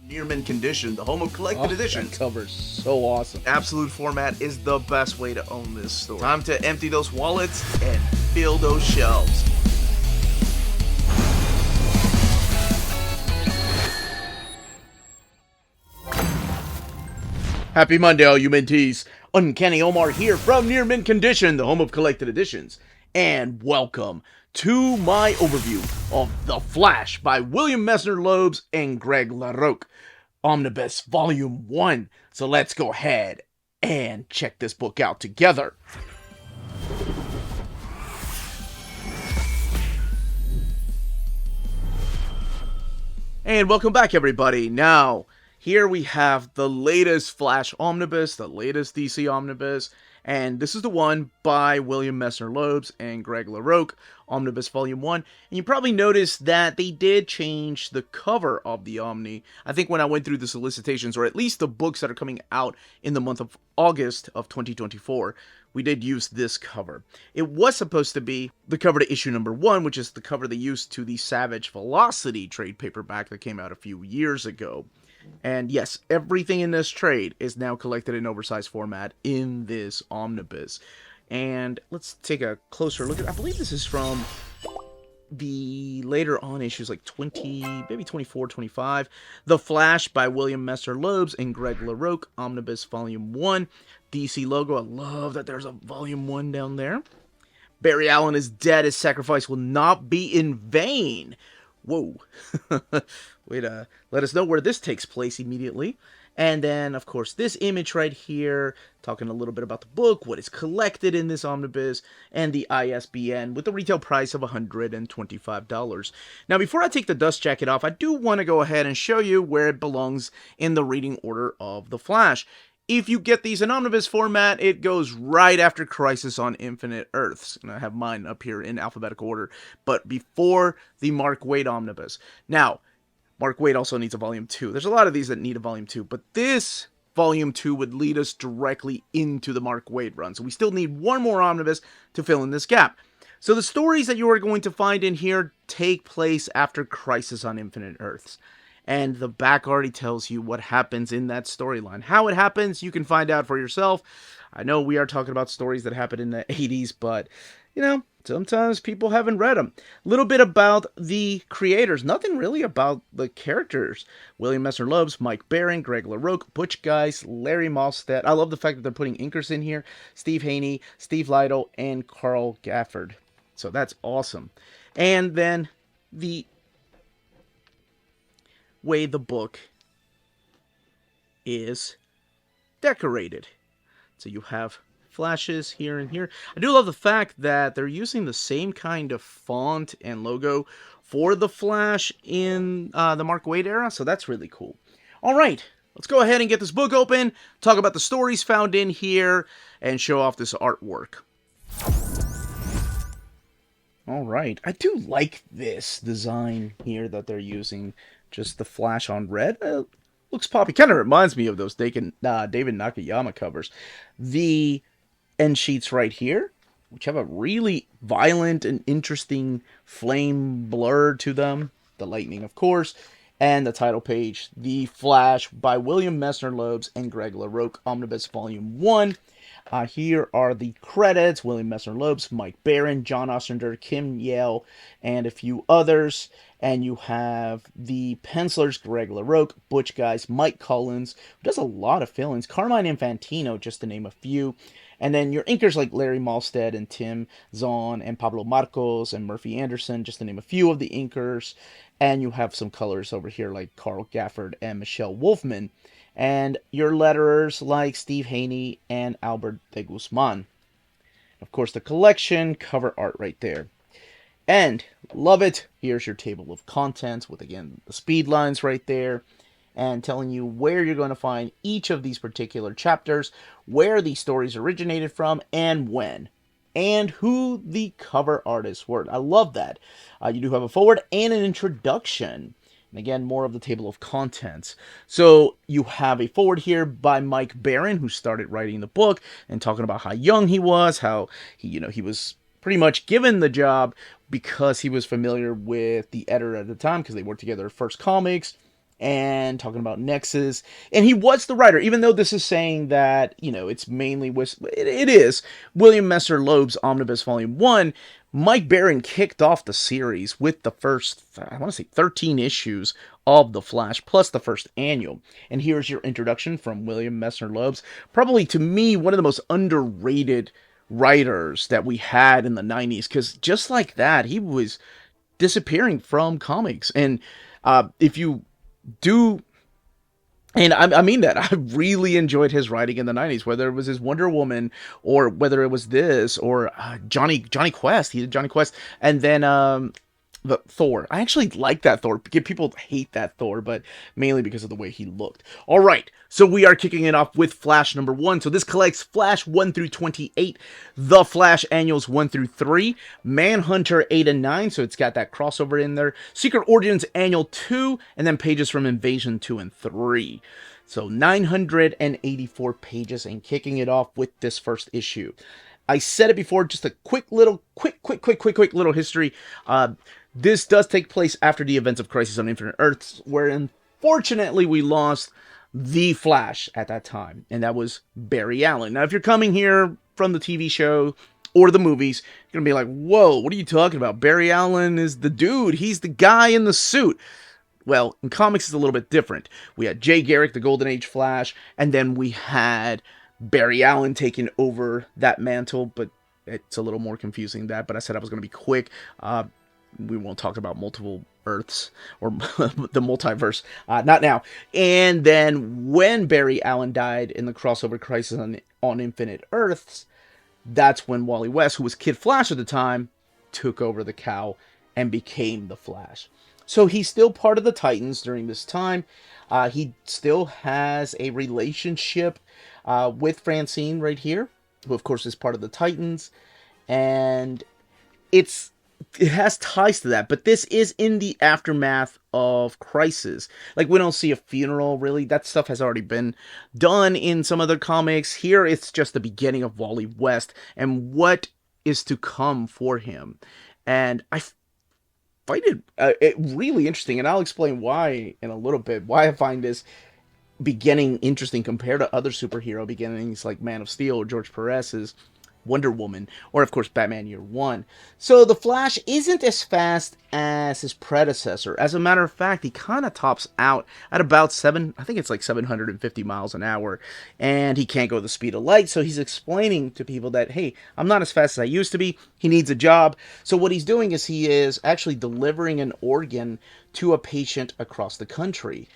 Near mint condition, the home of collected editions. That cover's so awesome. Absolute format is the best way to own this store. Time to empty those wallets and fill those shelves. Happy Monday, all you minties. Uncanny Omar here from Near Mint Condition, the home of collected editions. And welcome to my overview of The Flash by William Messner-Loebs and Greg LaRocque Omnibus Volume 1. So let's go ahead and check this book out together. And welcome back, everybody. Now, here we have the latest Flash Omnibus, the latest DC Omnibus, and this is the one by William Messner-Loebs and Greg LaRocque, Omnibus Volume 1. And you probably noticed that they did change the cover of the Omni. I think when I went through the solicitations, or at least the books that are coming out in the month of August of 2024, we did use this cover. It was supposed to be the cover to issue number 1, which is the cover they used to the Savage Velocity trade paperback that came out a few years ago. And yes, everything in this trade is now collected in oversized format in this omnibus. And let's take a closer look at, I believe this is from the later on issues, like 20, maybe 24, 25. The Flash by William Messner-Loebs and Greg LaRocque, Omnibus Volume 1. DC logo, I love that there's a Volume 1 down there. Barry Allen is dead, his sacrifice will not be in vain. Whoa. Way to let us know where this takes place immediately. And then, of course, this image right here, talking a little bit about the book, what is collected in this omnibus, and the ISBN with a retail price of $125. Now, before I take the dust jacket off, I do want to go ahead and show you where it belongs in the reading order of The Flash. If you get these in omnibus format, it goes right after Crisis on Infinite Earths. And I have mine up here in alphabetical order, but before the Mark Waid omnibus. Now, Mark Waid also needs a Volume 2. There's a lot of these that need a Volume 2, but this Volume 2 would lead us directly into the Mark Waid run. So we still need one more omnibus to fill in this gap. So the stories that you are going to find in here take place after Crisis on Infinite Earths. And the back already tells you what happens in that storyline. How it happens, you can find out for yourself. I know we are talking about stories that happened in the 80s, but, you know, sometimes people haven't read them. A little bit about the creators. Nothing really about the characters. William Messner-Loebs, Mike Baron, Greg LaRocque, Butch Guice, Larry Malstead. I love the fact that they're putting inkers in here. Steve Haney, Steve Lytle, and Carl Gafford. So that's awesome. And then the way the book is decorated. So you have flashes here and here. I do love the fact that they're using the same kind of font and logo for the Flash in the Mark Waid era, so that's really cool. All right, let's go ahead and get this book open, talk about the stories found in here, and show off this artwork. All right, I do like this design here that they're using. Just the Flash on red. Looks poppy. Kind of reminds me of those David Nakayama covers. The end sheets right here, which have a really violent and interesting flame blur to them. The lightning, of course. And the title page, The Flash by William Messner-Loebs and Greg LaRocque, Omnibus Volume 1. Here are the credits: William Messner-Loebs, Mike Baron, John Ostrander, Kim Yale, and a few others. And you have the pencilers: Greg LaRocque, Butch Guice, Mike Collins, who does a lot of fill-ins, Carmine Infantino, just to name a few. And then your inkers like Larry Malstead and Tim Zahn and Pablo Marcos and Murphy Anderson, just to name a few of the inkers. And you have some colors over here like Carl Gafford and Michelle Wolfman. And your letterers like Steve Haney and Albert de Guzman. Of course, the collection cover art right there. And, love it, here's your table of contents with, again, the speed lines right there. And telling you where you're going to find each of these particular chapters, where these stories originated from, and when. And who the cover artists were. I love that. You do have a forward and an introduction. And again, more of the table of contents. So you have a forward here by Mike Baron, who started writing the book and talking about how young he was, how he was pretty much given the job because he was familiar with the editor at the time because they worked together at First Comics. and talking about Nexus. And he was the writer, even though this is saying that, it's mainly, it is William Messner-Loebs Omnibus Volume 1. Mike Baron kicked off the series with the first, I want to say 13 issues of The Flash, plus the first annual. And here's your introduction from William Messner-Loebs. Probably, to me, one of the most underrated writers that we had in the 90s, because just like that, he was disappearing from comics. And if you do, and I mean that, I really enjoyed his writing in the 90s, whether it was his Wonder Woman, or whether it was this, or Johnny Quest. He did Johnny Quest. And then the Thor. I actually like that Thor. People hate that Thor, but mainly because of the way he looked. All right, so we are kicking it off with Flash number 1. So this collects Flash 1 through 28, The Flash Annuals 1 through 3, Manhunter 8 and 9, so it's got that crossover in there, Secret Origins Annual 2, and then pages from Invasion 2 and 3. So 984 pages, and kicking it off with this first issue. I said it before, just a quick little history. This does take place after the events of Crisis on Infinite Earths, where unfortunately we lost the Flash at that time, and that was Barry Allen. Now, if you're coming here from the TV show or the movies, you're going to be like, whoa, what are you talking about? Barry Allen is the dude. He's the guy in the suit. Well, in comics, it's a little bit different. We had Jay Garrick, the Golden Age Flash, and then we had Barry Allen taking over that mantle, but it's a little more confusing than that. But I said I was going to be quick. We won't talk about multiple Earths or the multiverse, not now. And then when Barry Allen died in the crossover Crisis on Infinite Earths, that's when Wally West, who was Kid Flash at the time, took over the cowl and became the Flash. So he's still part of the Titans during this time. He still has a relationship with Francine right here, who of course is part of the Titans. And it has ties to that, but this is in the aftermath of Crisis. Like, we don't see a funeral, really. That stuff has already been done in some other comics. Here, it's just the beginning of Wally West and what is to come for him. And I find it really interesting, and I'll explain why in a little bit, why I find this beginning interesting compared to other superhero beginnings like Man of Steel or George Perez's Wonder Woman, or of course Batman Year One. So the Flash isn't as fast as his predecessor. As a matter of fact, he kind of tops out at about 750 miles an hour, and he can't go the speed of light. So he's explaining to people that, hey, I'm not as fast as I used to be. He needs a job. So what he's doing is he is actually delivering an organ to a patient across the country.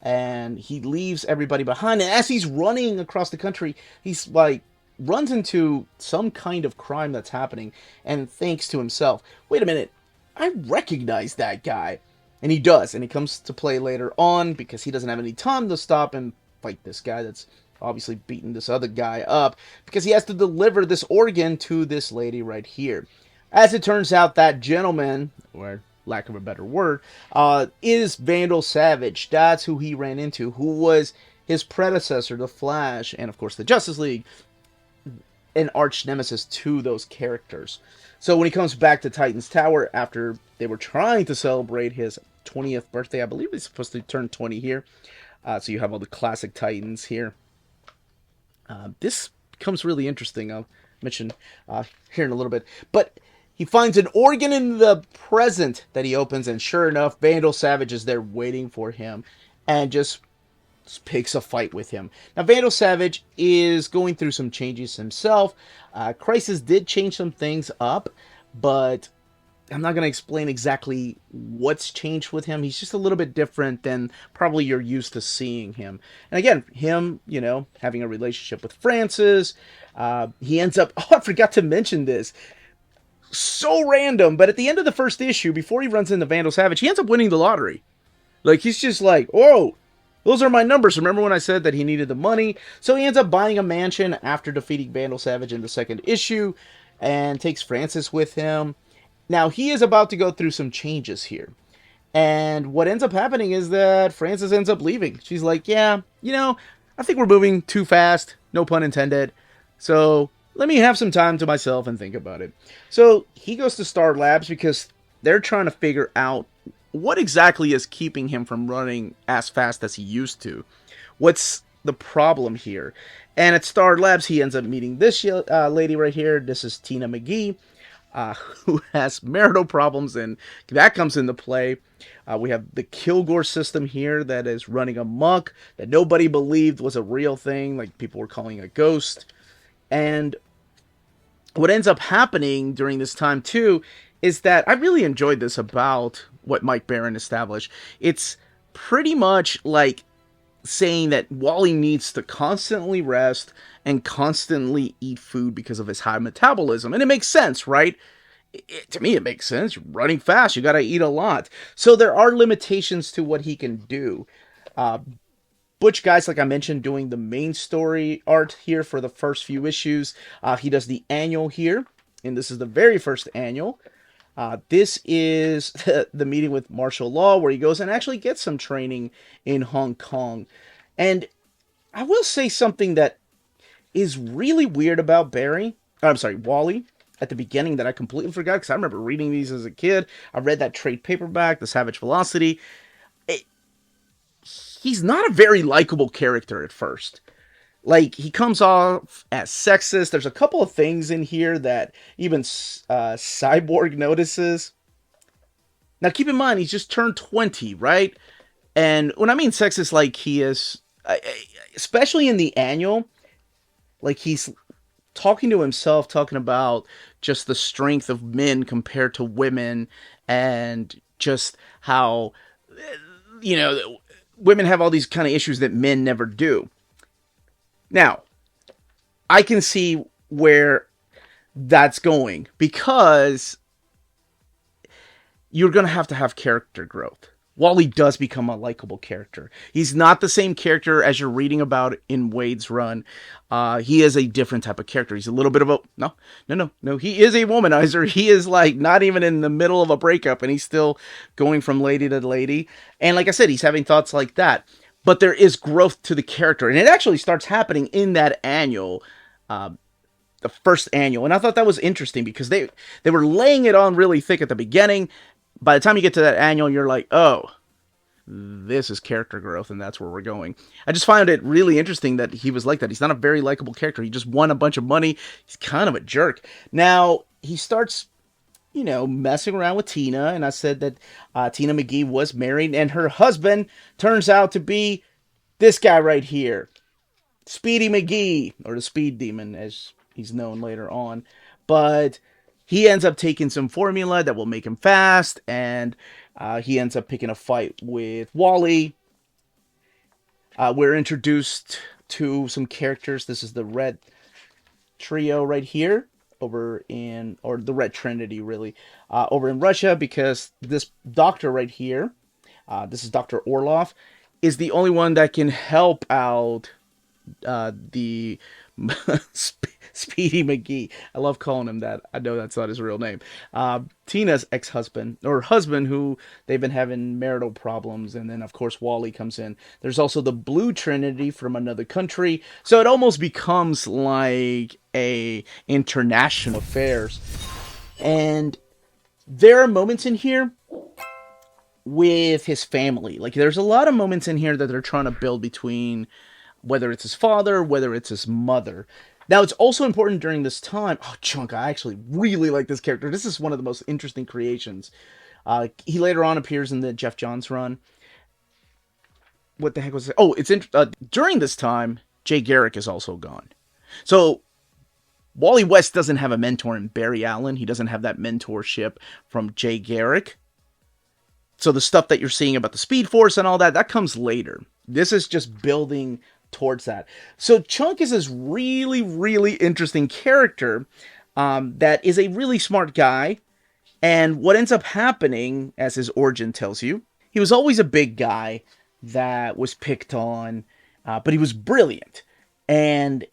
And he leaves everybody behind. And as he's running across the country, he's like, runs into some kind of crime that's happening and thinks to himself, wait a minute, I recognize that guy. And he does, and he comes to play later on because he doesn't have any time to stop and fight this guy that's obviously beating this other guy up, because he has to deliver this organ to this lady right here. As it turns out, that gentleman, or lack of a better word, is Vandal Savage. That's who he ran into, who was his predecessor, the Flash, and of course the Justice League, an arch nemesis to those characters. So when he comes back to Titan's Tower after they were trying to celebrate his 20th birthday, I believe he's supposed to turn 20 here. So you have all the classic Titans here. This becomes really interesting. I'll mention here in a little bit. But he finds an organ in the present that he opens, and sure enough, Vandal Savage is there waiting for him and just picks a fight with him. Now, Vandal Savage is going through some changes himself. Crisis did change some things up, but I'm not going to explain exactly what's changed with him. He's just a little bit different than probably you're used to seeing him. And again, him, having a relationship with Francis. He ends up, I forgot to mention this. So random, but at the end of the first issue, before he runs into Vandal Savage, he ends up winning the lottery. Like, he's just like, whoa, those are my numbers. Remember when I said that he needed the money? So he ends up buying a mansion after defeating Vandal Savage in the second issue and takes Francis with him. Now, he is about to go through some changes here. And what ends up happening is that Francis ends up leaving. She's like, yeah, I think we're moving too fast. No pun intended. So let me have some time to myself and think about it. So he goes to Star Labs because they're trying to figure out what exactly is keeping him from running as fast as he used to? What's the problem here? And at Star Labs, he ends up meeting this lady right here. This is Tina McGee, who has marital problems, and that comes into play. We have the Kilgore system here that is running amok, that nobody believed was a real thing, like people were calling a ghost. And what ends up happening during this time, too, is that I really enjoyed this about what Mike Baron established. It's pretty much like saying that Wally needs to constantly rest and constantly eat food because of his high metabolism. And it makes sense, right? To me, it makes sense. You're running fast, you gotta eat a lot. So there are limitations to what he can do. Uh, Butch Guy's, like I mentioned, doing the main story art here for the first few issues. He does the annual here, and this is the very first annual. This is the meeting with martial law where he goes and actually gets some training in Hong Kong. And I will say something that is really weird about Wally, at the beginning that I completely forgot because I remember reading these as a kid. I read that trade paperback, The Savage Velocity. He's not a very likable character at first. Like, he comes off as sexist. There's a couple of things in here that even Cyborg notices. Now, keep in mind, he's just turned 20, right? And when I mean sexist, like, he is, especially in the annual, like, he's talking to himself, talking about just the strength of men compared to women, and just how, women have all these kind of issues that men never do. Now, I can see where that's going because you're going to have character growth. Wally does become a likable character. He's not the same character as you're reading about in Wade's run. He is a different type of character. He's a little bit of a... No. He is a womanizer. He is like not even in the middle of a breakup and he's still going from lady to lady. And like I said, he's having thoughts like that. But there is growth to the character. And it actually starts happening in that annual, the first annual. And I thought that was interesting because they were laying it on really thick at the beginning. By the time you get to that annual, you're like, oh, this is character growth, and that's where we're going. I just find it really interesting that he was like that. He's not a very likable character. He just won a bunch of money. He's kind of a jerk. Now, he starts, messing around with Tina, and I said that Tina McGee was married, and her husband turns out to be this guy right here, Speedy McGee, or the Speed Demon, as he's known later on. But he ends up taking some formula that will make him fast, and he ends up picking a fight with Wally. We're introduced to some characters. This is the Red Trio right here, or the Red Trinity, really, over in Russia, because this doctor right here, this is Dr. Orloff, is the only one that can help out the Speedy McGee. I love calling him that. I know that's not his real name. Tina's ex-husband, or husband, who they've been having marital problems, and then of course Wally comes in. There's also the Blue Trinity from another country, so it almost becomes like a international affairs. And there are moments in here with his family. Like, there's a lot of moments in here that they're trying to build between whether it's his father, whether it's his mother. Now, it's also important during this time... Oh, Chunk, I actually really like this character. This is one of the most interesting creations. He later on appears in the Jeff Johns run. What the heck was it? Oh, during this time, Jay Garrick is also gone. So, Wally West doesn't have a mentor in Barry Allen. He doesn't have that mentorship from Jay Garrick. So the stuff that you're seeing about the Speed Force and all that, that comes later. This is just building towards that. So Chunk is this really, really interesting character that is a really smart guy. And what ends up happening, as his origin tells you, he was always a big guy that was picked on, but he was brilliant. And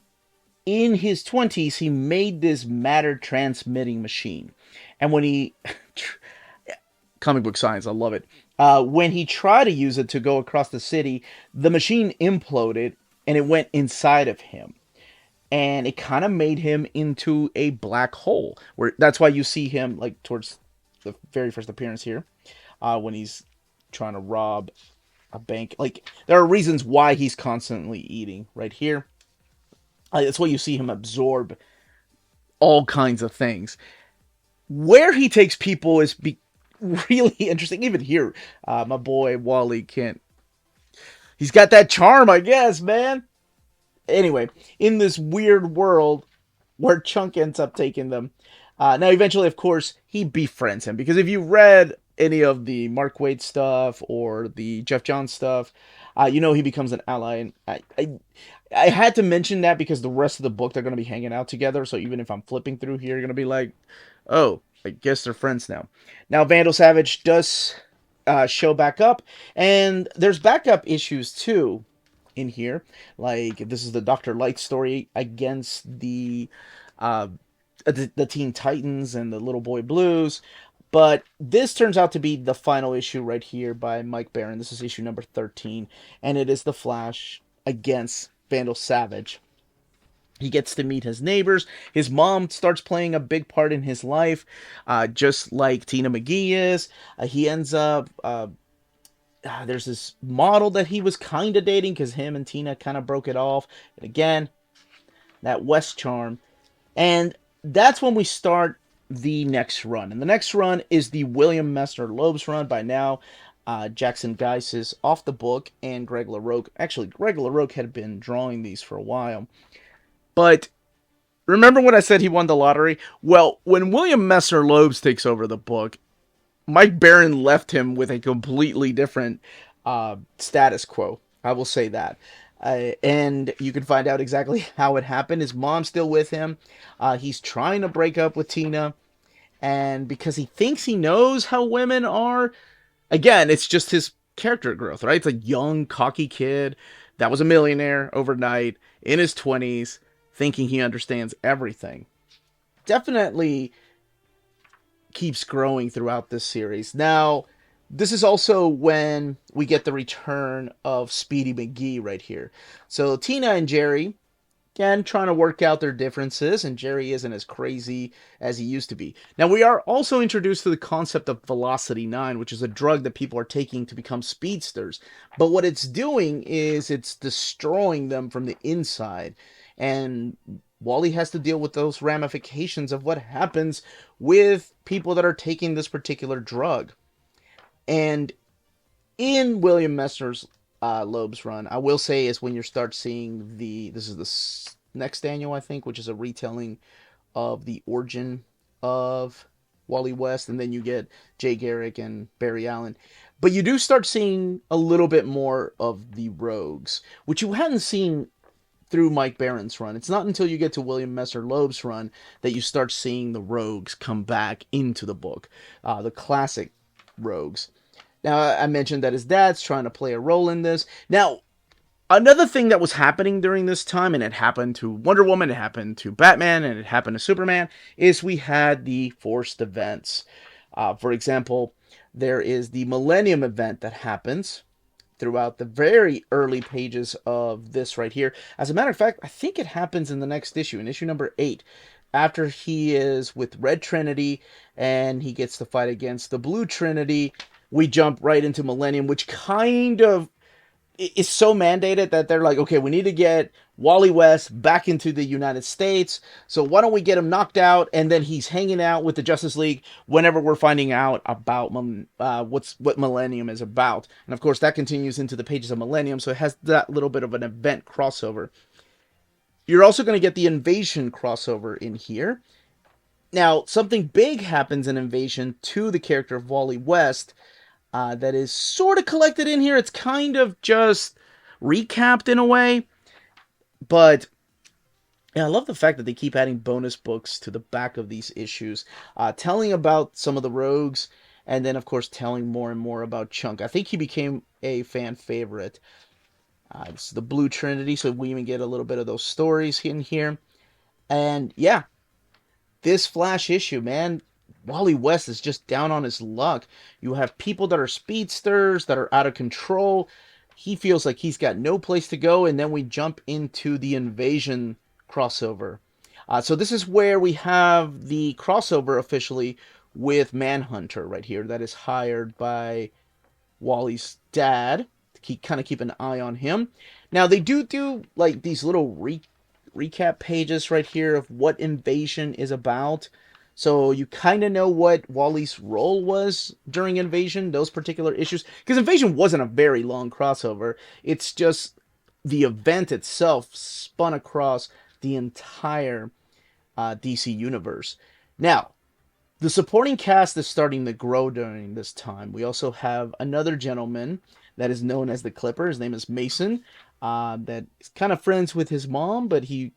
in his 20s, he made this matter transmitting machine. And when he... comic book science, I love it. When he tried to use it to go across the city, the machine imploded and it went inside of him. And it kind of made him into a black hole. That's why you see him, like, towards the very first appearance here. when he's trying to rob a bank. Like, there are reasons why he's constantly eating right here. That's why you see him absorb all kinds of things. Where he takes people is really interesting. Even here, my boy Wally can't. He's got that charm, I guess, man. Anyway, in this weird world where Chunk ends up taking them. Now, eventually, of course, he befriends him, because if you read any of the Mark Waid stuff or the Jeff Johns stuff, you know he becomes an ally. And I had to mention that because the rest of the book they're going to be hanging out together. So even if I'm flipping through here, you're going to be like, oh, I guess they're friends now. Now, Vandal Savage does show back up, and there's backup issues too in here. Like, this is the Dr. Light story against uh, the Teen Titans and the Little Boy Blues. But this turns out to be the final issue right here by Mike Baron. This is issue number 13, and it is the Flash against Vandal Savage. He gets to meet his neighbors. His mom starts playing a big part in his life, just like Tina McGee is. He ends up... there's this model that he was kind of dating because him and Tina kind of broke it off. And again, that West charm. And that's when we start the next run. And the next run is the William Messner-Loebs Run. By now, Jackson Guice is off the book, and Greg LaRocque. Actually, Greg LaRocque had been drawing these for a while. But remember when I said he won the lottery? Well, when William Messner-Loebs takes over the book, Mike Baron left him with a completely different status quo. I will say that. And you can find out exactly how it happened. His mom's still with him. He's trying to break up with Tina. And because he thinks he knows how women are, again, it's just his character growth, right? It's a young, cocky kid that was a millionaire overnight in his 20s, thinking he understands everything. Definitely keeps growing throughout this series. Now, this is also when we get the return of Speedy McGee right here. So Tina and Jerry, again, trying to work out their differences, and Jerry isn't as crazy as he used to be. Now, we are also introduced to the concept of Velocity 9, which is a drug that people are taking to become speedsters. But what it's doing is it's destroying them from the inside. And Wally has to deal with those ramifications of what happens with people that are taking this particular drug. And in William Messner's Loebs Run, I will say, is when you start seeing this is the next annual, I think, which is a retelling of the origin of Wally West, and then you get Jay Garrick and Barry Allen. But you do start seeing a little bit more of the rogues, which you hadn't seen through Mike Baron's run. It's not until you get to William Messner-Loebs' run that you start seeing the rogues come back into the book, the classic rogues. Now, I mentioned that his dad's trying to play a role in this. Now, another thing that was happening during this time, and it happened to Wonder Woman, it happened to Batman, and it happened to Superman, is we had the forced events. For example, there is the Millennium event that happens throughout the very early pages of this right here. As a matter of fact, I think it happens in the next issue, in issue number 8. After he is with Red Trinity and he gets to fight against the Blue Trinity, we jump right into Millennium, which kind of is so mandated that they're like, okay, we need to get Wally West back into the United States, so why don't we get him knocked out, and then he's hanging out with the Justice League whenever we're finding out about what Millennium is about. And of course, that continues into the pages of Millennium, so it has that little bit of an event crossover. You're also going to get the Invasion crossover in here. Now, something big happens in Invasion to the character of Wally West, that is sort of collected in here. It's kind of just recapped in a way. But yeah, I love the fact that they keep adding bonus books to the back of these issues, telling about some of the rogues, and then, of course, telling more and more about Chunk. I think he became a fan favorite. This is the Blue Trinity, so we even get a little bit of those stories in here. And yeah, this Flash issue, man, Wally West is just down on his luck. You have people that are speedsters, that are out of control. He feels like he's got no place to go, and then we jump into the Invasion crossover. So this is where we have the crossover officially with Manhunter right here that is hired by Wally's dad to keep an eye on him. Now they do like these little recap pages right here of what Invasion is about. So you kind of know what Wally's role was during Invasion, those particular issues. Because Invasion wasn't a very long crossover. It's just the event itself spun across the entire DC universe. Now, the supporting cast is starting to grow during this time. We also have another gentleman that is known as the Clipper. His name is Mason. That is kind of friends with his mom, but he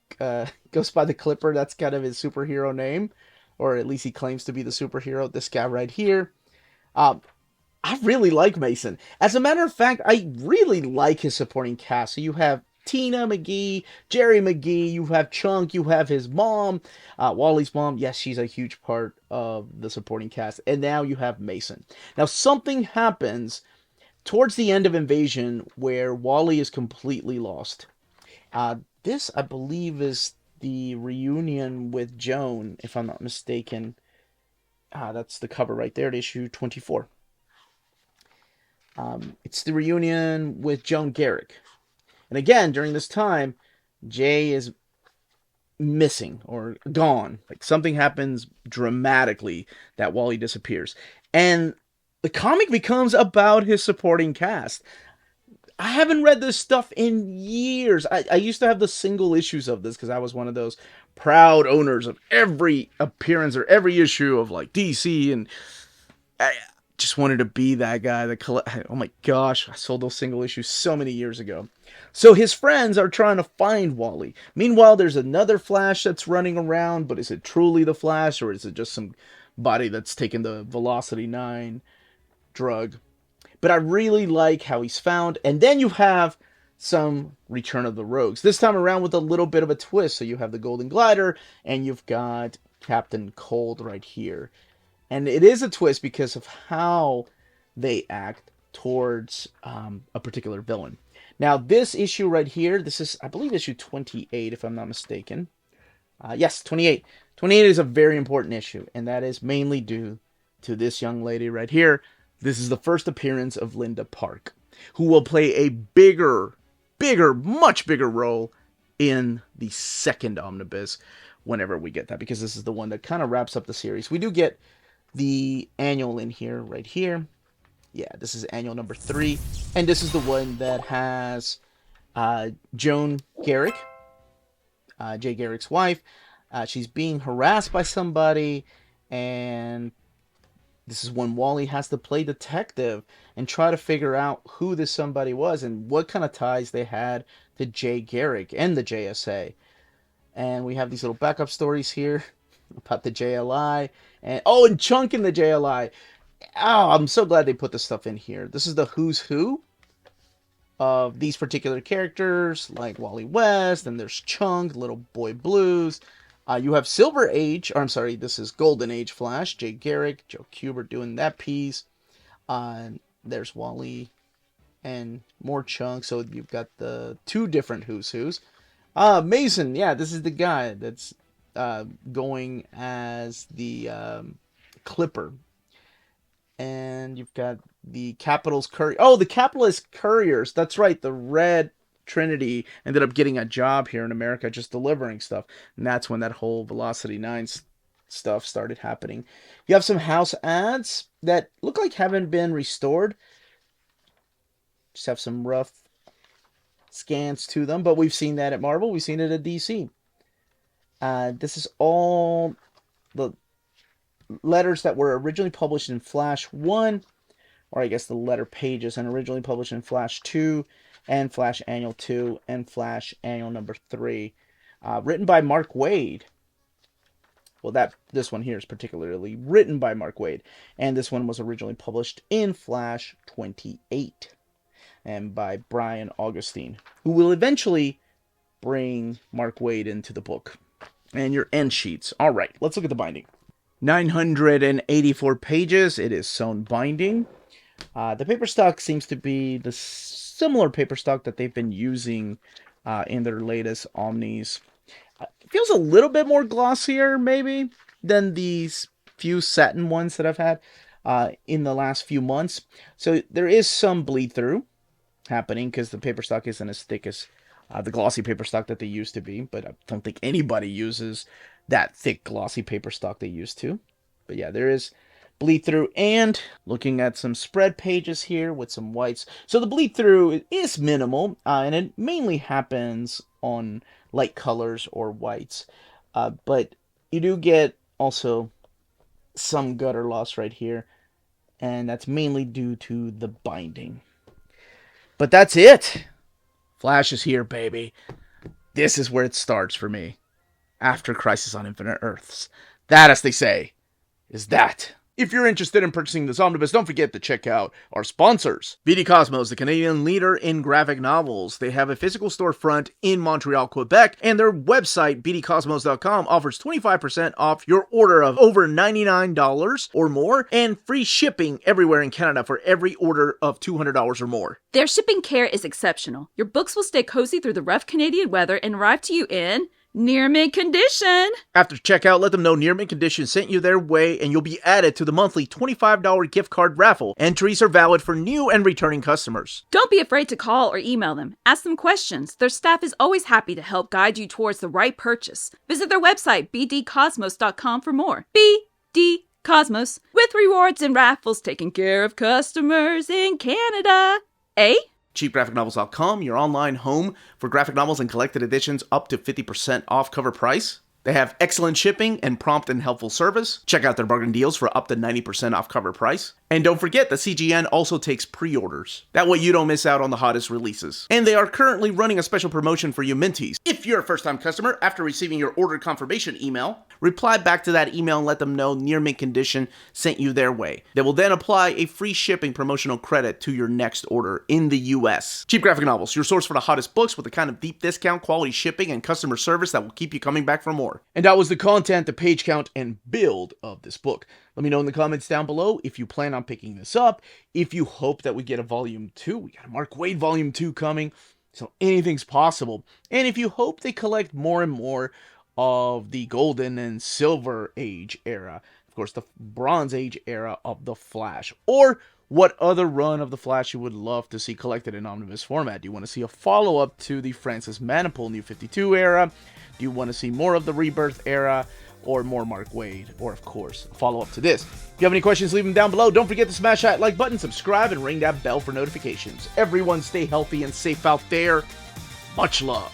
goes by the Clipper. That's kind of his superhero name, or at least he claims to be the superhero. This guy right here. Uh, I really like Mason. As a matter of fact, I really like his supporting cast. So you have Tina McGee, Jerry McGee, you have Chunk, you have his mom, Wally's mom. Yes, she's a huge part of the supporting cast. And now you have Mason. Now, something happens towards the end of Invasion where Wally is completely lost. This, I believe, is the reunion with Joan, if I'm not mistaken. That's the cover right there at issue 24. It's the reunion with Joan Garrick. And again, during this time, Jay is missing or gone. Like something happens dramatically that Wally disappears. And the comic becomes about his supporting cast. I haven't read this stuff in years. I used to have the single issues of this because I was one of those proud owners of every appearance or every issue of like DC, and I just wanted to be that guy that oh my gosh, I sold those single issues so many years ago. So his friends are trying to find Wally. Meanwhile, there's another Flash that's running around, but is it truly the Flash or is it just some body that's taken the Velocity 9 drug? But I really like how he's found. And then you have some Return of the Rogues. This time around with a little bit of a twist. So you have the Golden Glider and you've got Captain Cold right here. And it is a twist because of how they act towards a particular villain. Now, this issue right here, this is, I believe, issue 28, if I'm not mistaken. Yes, 28. 28 is a very important issue, and that is mainly due to this young lady right here. This is the first appearance of Linda Park, who will play a much bigger role in the second omnibus whenever we get that, because this is the one that kind of wraps up the series. We do get the annual in here, right here. Yeah, this is annual number 3. And this is the one that has Joan Garrick, Jay Garrick's wife. She's being harassed by somebody, and this is when Wally has to play detective and try to figure out who this somebody was and what kind of ties they had to Jay Garrick and the JSA. And we have these little backup stories here about the JLI. And Chunk in the JLI. Oh, I'm so glad they put this stuff in here. This is the who's who of these particular characters, like Wally West, and there's Chunk, Little Boy Blues. You have Silver Age, or I'm sorry, this is Golden Age Flash, Jay Garrick, Joe Kubert doing that piece. There's Wally and more Chunk, so you've got the 2 different who's who's. Mason, yeah, this is the guy that's going as the Clipper. And you've got the Capital's Courier. Oh, the Capitalist Couriers. That's right. The Red Trinity ended up getting a job here in America just delivering stuff. And that's when that whole Velocity 9 stuff started happening. You have some house ads that look like haven't been restored. Just have some rough scans to them. But we've seen that at Marvel. We've seen it at DC. This is all the letters that were originally published in Flash 1, or I guess the letter pages, and originally published in Flash 2, and Flash Annual 2, and Flash Annual number 3. Written by Mark Waid. Well, this one here is particularly written by Mark Waid, and this one was originally published in Flash 28, and by Brian Augustine, who will eventually bring Mark Waid into the book. And your end sheets. All right, let's look at the binding. 984 pages. It is sewn binding. The paper stock seems to be the similar paper stock that they've been using in their latest Omnis. It feels a little bit more glossier, maybe, than these few satin ones that I've had in the last few months. So there is some bleed through happening because the paper stock isn't as thick as the glossy paper stock that they used to be. But I don't think anybody uses that thick glossy paper stock they used to. But yeah, there is bleed through, and looking at some spread pages here with some whites. So the bleed through is minimal, and it mainly happens on light colors or whites. But you do get also some gutter loss right here, and that's mainly due to the binding. But that's it. Flash is here, baby. This is where it starts for me. After Crisis on Infinite Earths. That, as they say, is that. If you're interested in purchasing this omnibus, don't forget to check out our sponsors. BD Cosmos, the Canadian leader in graphic novels. They have a physical storefront in Montreal, Quebec, and their website, bdcosmos.com, offers 25% off your order of over $99 or more, and free shipping everywhere in Canada for every order of $200 or more. Their shipping care is exceptional. Your books will stay cozy through the rough Canadian weather and arrive to you in near mint condition. After checkout, let them know Near Mint Condition sent you their way, and you'll be added to the monthly $25 gift card raffle. Entries are valid for new and returning customers. Don't be afraid to call or email them. Ask them questions. Their staff is always happy to help guide you towards the right purchase. Visit their website, bdcosmos.com, for more. BD Cosmos, with rewards and raffles taking care of customers in Canada. Eh? CheapGraphicNovels.com, your online home for graphic novels and collected editions up to 50% off cover price. They have excellent shipping and prompt and helpful service. Check out their bargain deals for up to 90% off cover price. And don't forget that CGN also takes pre-orders. That way you don't miss out on the hottest releases. And they are currently running a special promotion for you Minties. If you're a first-time customer, after receiving your order confirmation email, reply back to that email and let them know Near Mint Condition sent you their way. They will then apply a free shipping promotional credit to your next order in the US. Cheap Graphic Novels, your source for the hottest books with the kind of deep discount, quality shipping, and customer service that will keep you coming back for more. And that was the content, the page count, and build of this book. Let me know in the comments down below if you plan on picking this up, if you hope that we get a volume 2. We got a Mark Waid volume 2 coming, so anything's possible. And if you hope they collect more and more of the Golden and Silver Age era, of course the Bronze Age era of the Flash, or what other run of the Flash you would love to see collected in omnibus format. Do you want to see a follow-up to the Francis Manapul New 52 era? Do you want to see more of the Rebirth era, or more Mark Waid, or of course, a follow-up to this? If you have any questions, leave them down below. Don't forget to smash that like button, subscribe, and ring that bell for notifications. Everyone stay healthy and safe out there. Much love.